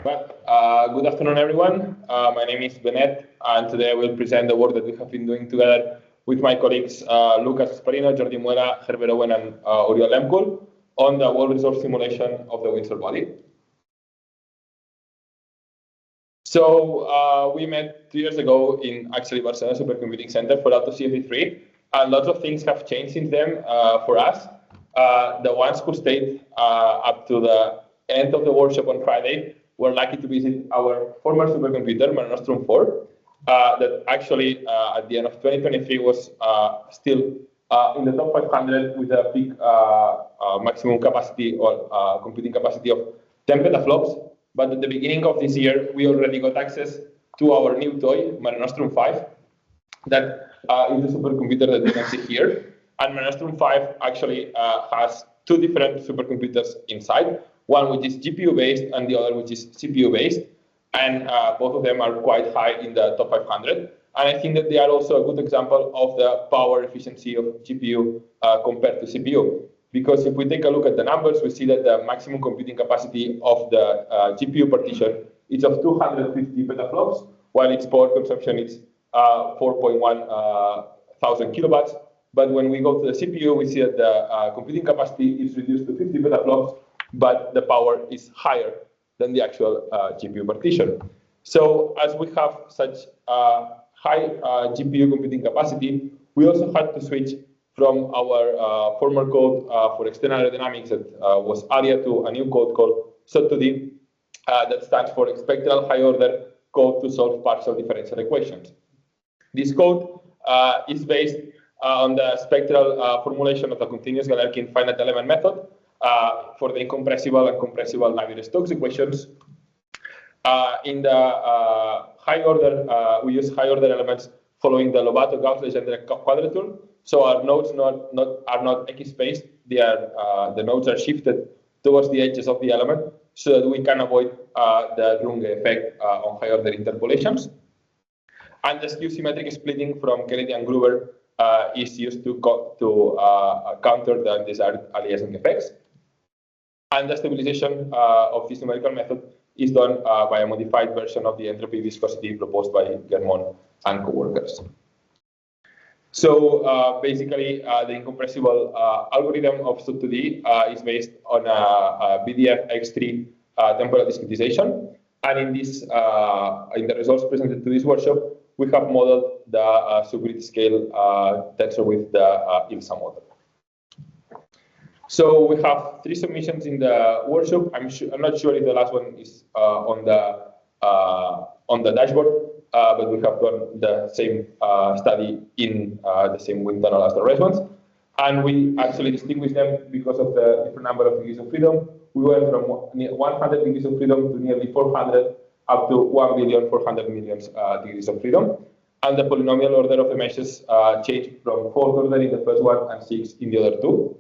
Good afternoon, everyone. My name is Benet, and today I will present the work that we have been doing together with my colleagues Lucas Sparino, Jordi Muela, Herbert Owen, and Oriol Lemkul on the world resource simulation of the Windsor body. So we met 2 years ago in Barcelona Supercomputing Center for AutoCFD4, and lots of things have changed since then for us. The ones who stayed up to the end of the workshop on Friday were lucky to visit our former supercomputer, Mare Nostrum 4, that actually at the end of 2023 was still in the top 500 with a peak maximum capacity or computing capacity of 10 petaflops. But at the beginning of this year, we already got access to our new toy, Mare Nostrum 5, that is the supercomputer that you can see here. And Mare Nostrum 5 actually has two different supercomputers inside, one which is GPU-based and the other which is CPU-based. And both of them are quite high in the top 500. And I think that they are also a good example of the power efficiency of GPU compared to CPU. Because if we take a look at the numbers, we see that the maximum computing capacity of the GPU partition is of 250 petaflops, while its power consumption is 4.1 thousand kilowatts. But when we go to the CPU, we see that the computing capacity is reduced to 50 petaflops, but the power is higher than the actual GPU partition. So as we have such high GPU computing capacity, we also had to switch from our former code for external aerodynamics that was ARIA to a new code called SOT2D that stands for Spectral High Order Code to Solve Partial Differential Equations. This code is based on the spectral formulation of the continuous Galerkin finite element method for the incompressible and compressible Navier-Stokes equations. In the high order, we use high order elements following the Lobato-Gauss-Legendre quadrature. So our nodes are not X-spaced. The nodes are shifted towards the edges of the element so that we can avoid the Runge effect on high order interpolations. And the skew symmetric splitting from Kennedy and Gruber is used to counter the undesired aliasing effects. And the stabilization of this numerical method is done by a modified version of the entropy viscosity proposed by Germont and co-workers. So basically, the incompressible algorithm of SOT2D is based on a BDF X3 temporal discretization. And in this, in the results presented to this workshop, we have modeled the subgrid scale tensor with the ILSA model. So we have 3 submissions in the workshop. I'm not sure if the last one is on the dashboard, but we have done the same study in the same wind tunnel as the rest ones. And we actually distinguish them because of the different number of degrees of freedom. We went from 100 degrees of freedom to nearly 400, up to 1,400,000,000 degrees of freedom. And the polynomial order of the meshes changed from 4th order in the first one and 6 in the other 2.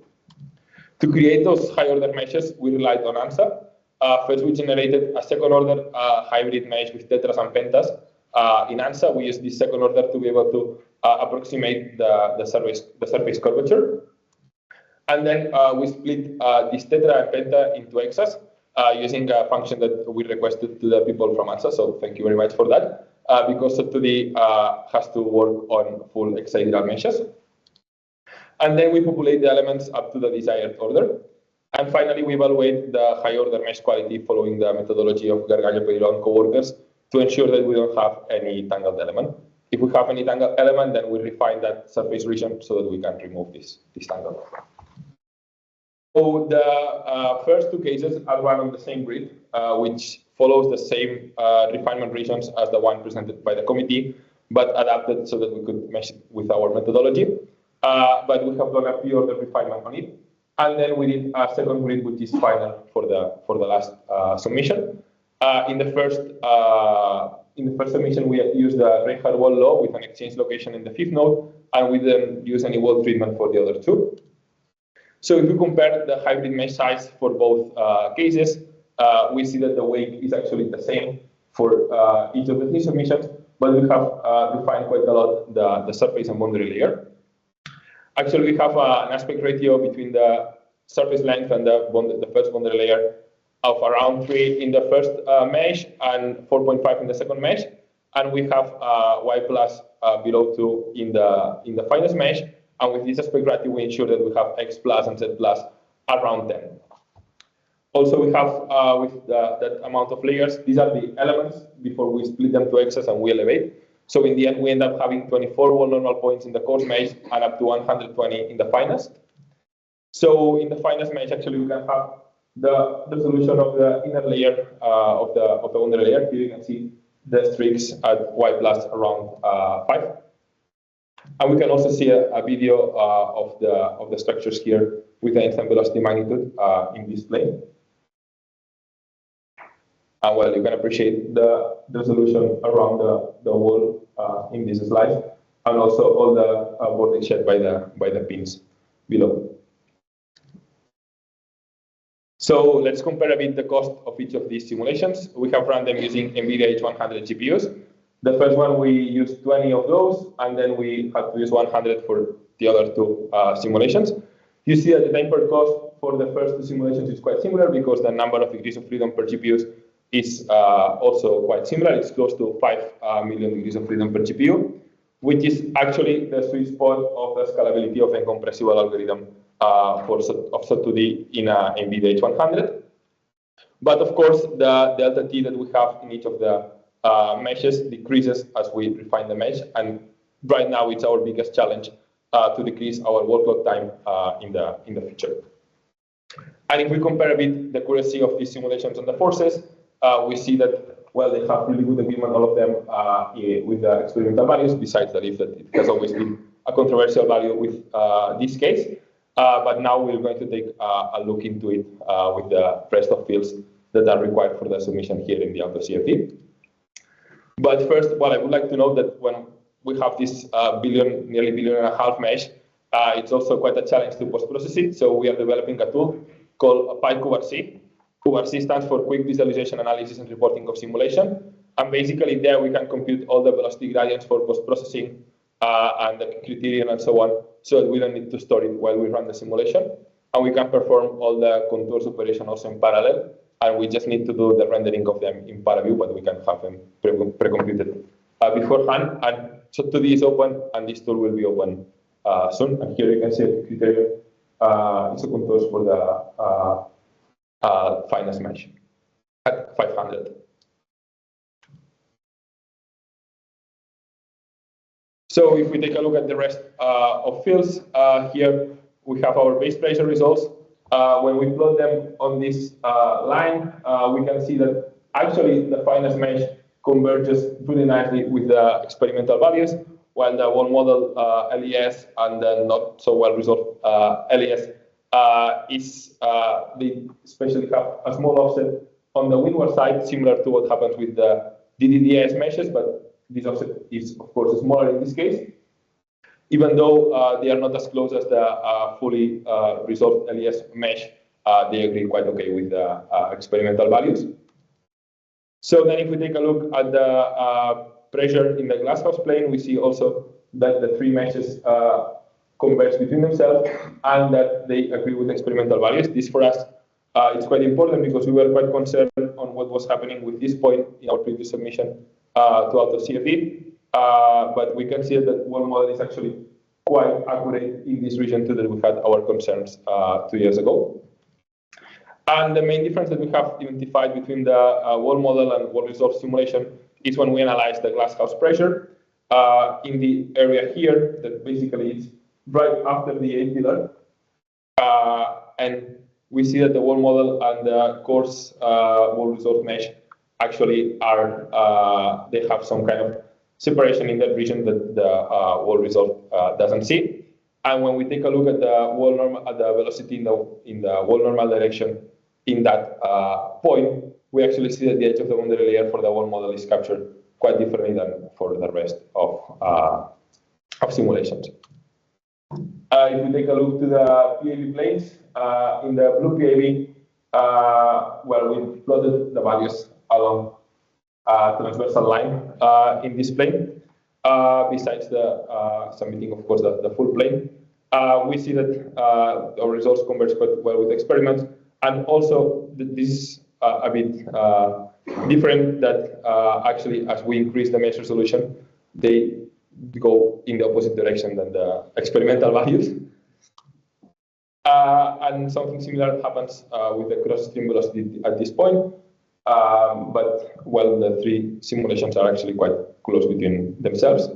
To create those high order meshes, we relied on ANSA. First, we generated a second order hybrid mesh with tetras and pentas. In ANSA, we used this second order to be able to approximate the surface curvature. And then we split this tetra and penta into hexas using a function that we requested to the people from ANSA. So thank you very much for that, because SOT2D has to work on full hexahedral meshes. And then we populate the elements up to the desired order. And finally, we evaluate the high order mesh quality following the methodology of Gargallo, Peiró, and co-workers to ensure that we don't have any tangled element. If we have any tangled element, then we refine that surface region so that we can remove this tangle. So the first 2 cases are run on the same grid, which follows the same refinement regions as the one presented by the committee, but adapted so that we could mesh it with our methodology. But we have done a pre-order refinement on it. And then we did a second grid, which is final for the last submission. In the first submission, we used the Reinhardt-Wald law with an exchange location in the 5th node, and we didn't use any Wald treatment for the other 2. So if we compare the hybrid mesh size for both cases, we see that the weight is actually the same for each of the 3 submissions, but we have refined quite a lot the surface and boundary layer. Actually, we have an aspect ratio between the surface length and the first boundary layer of around 3 in the first mesh and 4.5 in the second mesh, and we have y plus below 2 in the finest mesh. And with this aspect ratio, we ensure that we have x plus and z plus around 10. Also, we have with that amount of layers, these are the elements before we split them to x's and we elevate. So in the end, we end up having 24 wall normal points in the coarse mesh and up to 120 in the finest. So in the finest mesh, actually, we can have the solution of the inner layer of the boundary layer. Here you can see the streaks at y plus around 5. And we can also see a video of the structures here with the instant velocity magnitude in this plane. And well, you can appreciate the resolution around the wall in this slide, and also all the vortex shed by the pins below. So let's compare a bit the cost of each of these simulations. We have run them using NVIDIA H100 GPUs. The first one, we used 20 of those, and then we had to use 100 for the other two simulations. You see that the time per cost for the first two simulations is quite similar because the number of degrees of freedom per GPUs is also quite similar. It's close to 5 million degrees of freedom per GPU, which is actually the sweet spot of the scalability of a compressible algorithm of SOT2D in NVIDIA H100. But of course, the delta T that we have in each of the meshes decreases as we refine the mesh, and right now it's our biggest challenge to decrease our workload time in the future. And if we compare a bit the accuracy of these simulations and the forces, we see that, well, they have really good agreement, all of them, with the experimental values, besides the lift that it has always been a controversial value with this case. But now we're going to take a look into it with the rest of fields that are required for the submission here in the AutoCFD. But first, well, I would like to note that when we have this nearly billion and a half mesh, it's also quite a challenge to post-process it. So we are developing a tool called PyCubeRC. CubeRC stands for Quick Visualization, Analysis, and Reporting of Simulation. And basically there we can compute all the velocity gradients for post-processing and the criterion and so on, so that we don't need to store it while we run the simulation. And we can perform all the contours operation also in parallel. And we just need to do the rendering of them in ParaView, but we can have them pre-computed beforehand. And SOT2D is open, and this tool will be open soon. And here you can see the criterion. It's a contours for the finest mesh at 500. So if we take a look at the rest of fields, here we have our base pressure results. When we plot them on this line, we can see that actually the finest mesh converges really nicely with the experimental values, while the wall model LES and the not so well resolved LES they especially have a small offset on the windward side, similar to what happens with the DDDS meshes, but this offset is of course smaller in this case. Even though they are not as close as the fully resolved LES mesh, they agree quite okay with the experimental values. So then if we take a look at the pressure in the glasshouse plane, we see also that the three meshes converge between themselves and that they agree with experimental values. This for us is quite important because we were quite concerned on what was happening with this point in our previous submission to AutoCFD. But we can see that wall model is actually quite accurate in this region too, that we had our concerns 2 years ago. And the main difference that we have identified between the wall model and wall resolved simulation is when we analyze the glasshouse pressure in the area here that basically is right after the A pillar. And we see that the wall model and the coarse wall resolved mesh actually are, they have some kind of separation in that region that the wall resolved doesn't see. And when we take a look at the wall normal, at the velocity in the wall normal direction in that point, we actually see that the edge of the boundary layer for the wall model is captured quite differently than for the rest of simulations. If we take a look to the PAV planes, in the blue PAV, well, we plotted the values along transversal line in this plane. Besides the submitting, of course, the full plane, we see that our results converge quite well with experiments, and also this a bit different, that actually as we increase the mesh resolution, they go in the opposite direction than the experimental values. And something similar happens with the cross-stream velocity at this point. But well, the three simulations are actually quite close between themselves.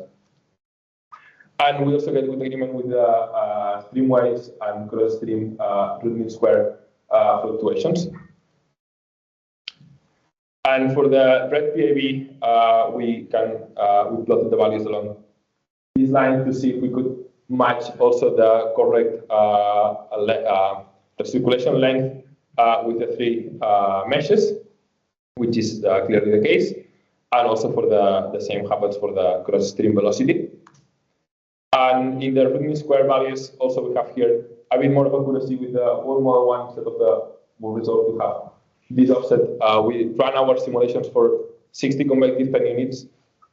And we also get good agreement with the streamwise and cross-stream root mean square fluctuations. And for the red PAV, we plotted the values along this line to see if we could match also the correct circulation length with the three meshes, which is clearly the case. And also for the same happens for the cross-stream velocity. And in the root mean square values, also we have here a bit more of accuracy with the world model one instead of the world result we have. This offset, we ran our simulations for 60 convective pen units.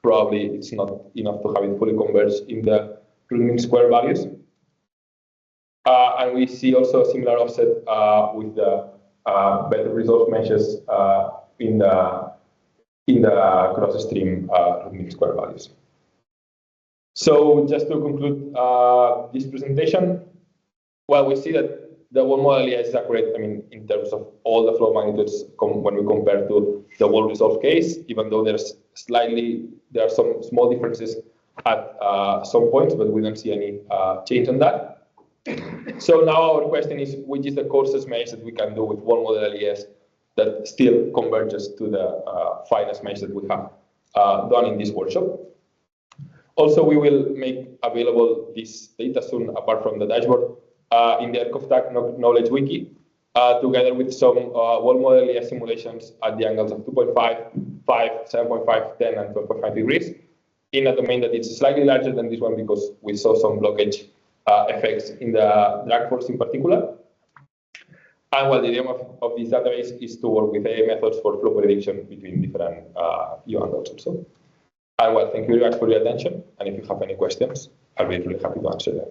Probably it's not enough to have it fully converged in the root mean square values. And we see also a similar offset with the better resolved meshes in the cross-stream root mean square values. So just to conclude this presentation, well, we see that the world model is accurate, I mean, in terms of all the flow magnitudes when we compare to the world resolved case, even though there are some small differences at some points, but we don't see any change on that. So now our question is, which is the coarsest mesh that we can do with world model LES that still converges to the finest mesh that we have done in this workshop? Also, we will make available this data soon, apart from the dashboard, in the AutoCFD knowledge wiki, together with some world model LES simulations at the angles of 2.5, 5, 7.5, 10, and 12.5 degrees, in a domain that is slightly larger than this one because we saw some blockage effects in the drag force in particular. And well, the aim of this database is to work with AI methods for flow prediction between different yaw-angles also. And well, thank you very much for your attention. And if you have any questions, I'll be really happy to answer them.